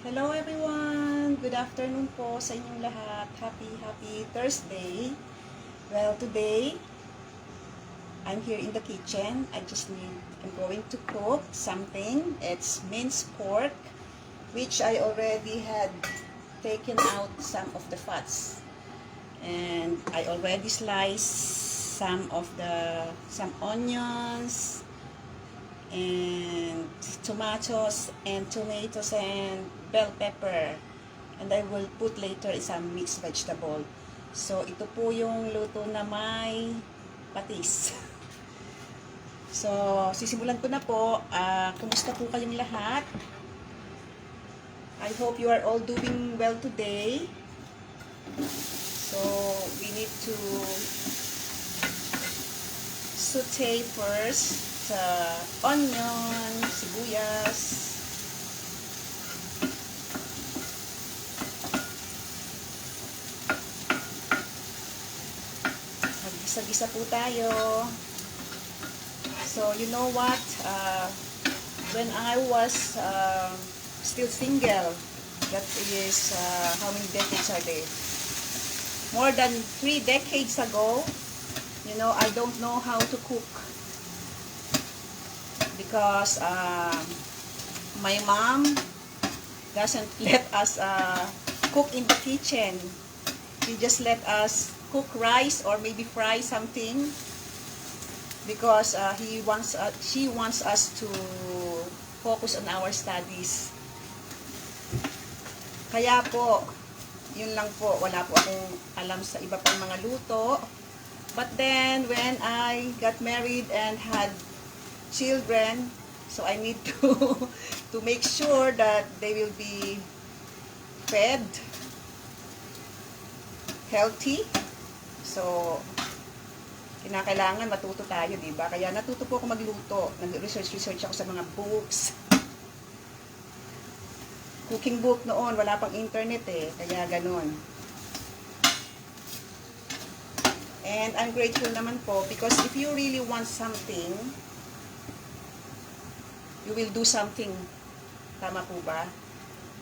Hello everyone! Good afternoon po sa inyong lahat. Happy Thursday. Well, today, I'm here in the kitchen. I'm going to cook something. It's minced pork, which I already had taken out some of the fats. And I already sliced some onions, and tomatoes and bell pepper, and I will put later some mixed vegetable. So ito po yung luto na may patis. So sisimulan ko na po. Kumusta po kayong lahat? I hope you are all doing well today. So we need to saute first sa onion, sibuyas. Maggisa-gisa po tayo. So, you know what? When I was still single, that is, how many decades are they? More than 3 decades ago, you know, I don't know how to cook. Because my mom doesn't let us cook in the kitchen. She just let us cook rice or maybe fry something, because she wants us to focus on our studies. Kaya po, yun lang po, wala po akong alam sa iba pang mga luto. But then when I got married and had children, so I need to make sure that they will be fed healthy. So kinakailangan matuto tayo, di ba? Kaya natuto po ako magluto. Nag-research ako sa mga books. Cooking book noon, wala pang internet eh, kaya ganun. And I'm grateful naman po, because if you really want something, you will do something. Tama po ba?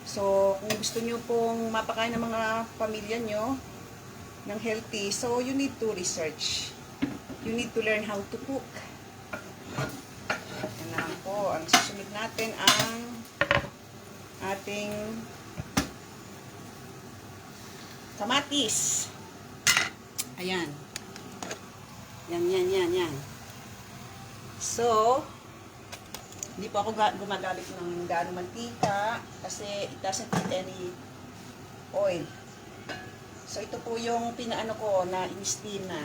So, kung gusto nyo pong mapakain ng mga pamilya nyo ng healthy, so you need to research. You need to learn how to cook. Yan na po. Ang susunod natin ang ating kamatis. Ayan. Yan. So, hindi po ako gumagamit ng gaano mantika kasi it doesn't need any oil. So ito po yung pinaano ko na in-steam na.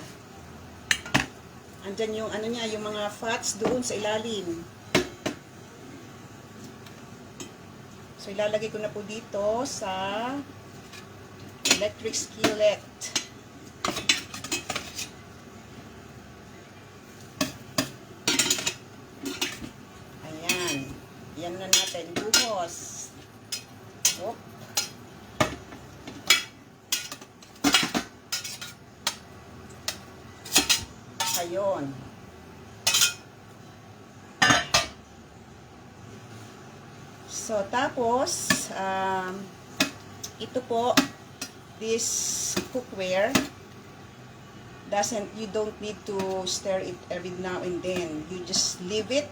Andyan yung ano niya, yung mga fats doon sa ilalim. So ilalagay ko na po dito sa electric skillet. Yan na natin, buhos. Oh. Ayun. So, tapos, ito po, this cookware, you don't need to stir it every now and then. You just leave it.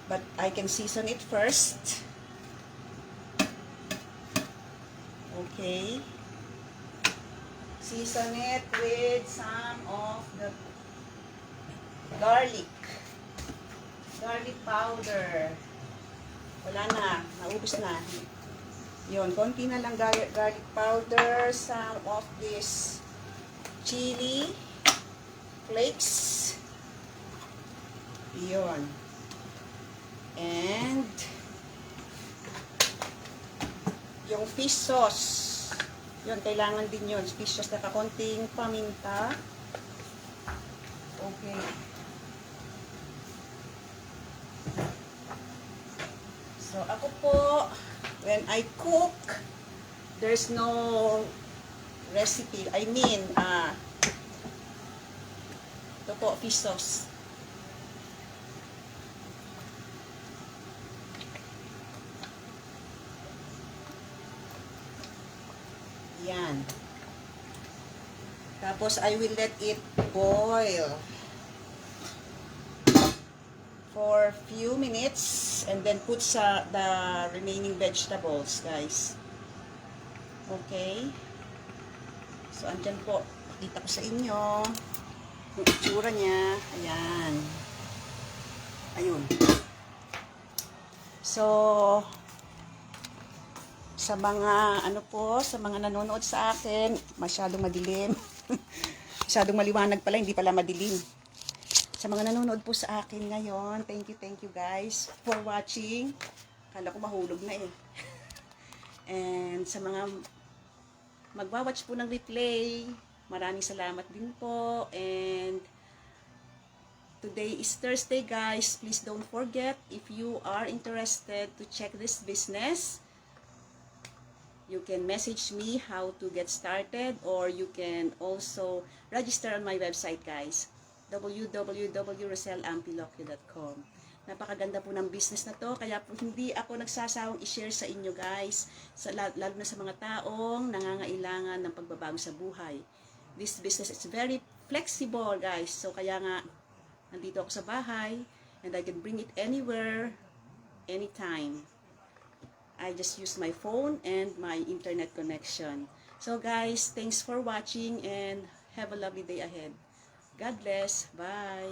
But I can season it first. Okay. Season it with some of the garlic. Garlic powder. Wala na. Naubos na. Yun. Konti na lang garlic powder. Some of this chili flakes. Yun. And yung fish sauce, yun, kailangan din yun, fish sauce na kakonting paminta. Okay. So ako po, when I cook, there's no recipe. I mean, ito po, fish sauce. Yan. Tapos, I will let it boil for few minutes and then put sa the remaining vegetables, guys. Okay. So, andyan po. Pakita ko sa inyo yung itsura niya. Ayan. Ayun. So, sa mga, sa mga nanonood sa akin, masyadong madilim. Masyadong maliwanag pala, hindi pala madilim. Sa mga nanonood po sa akin ngayon, thank you guys for watching. Kala ko mahulog na eh. And sa mga magwa-watch po ng replay, maraming salamat din po. And today is Thursday, guys. Please don't forget, if you are interested to check this business, you can message me how to get started, or you can also register on my website, guys. www.roselampilocchio.com. Napakaganda po ng business na to, kaya po hindi ako nagsasawang i-share sa inyo, guys, lalo na sa mga taong nangangailangan ng pagbabago sa buhay. This business is very flexible, guys, so kaya nga nandito ako sa bahay and I can bring it anywhere, anytime. I just use my phone and my internet connection. So guys, thanks for watching and have a lovely day ahead. God bless. Bye.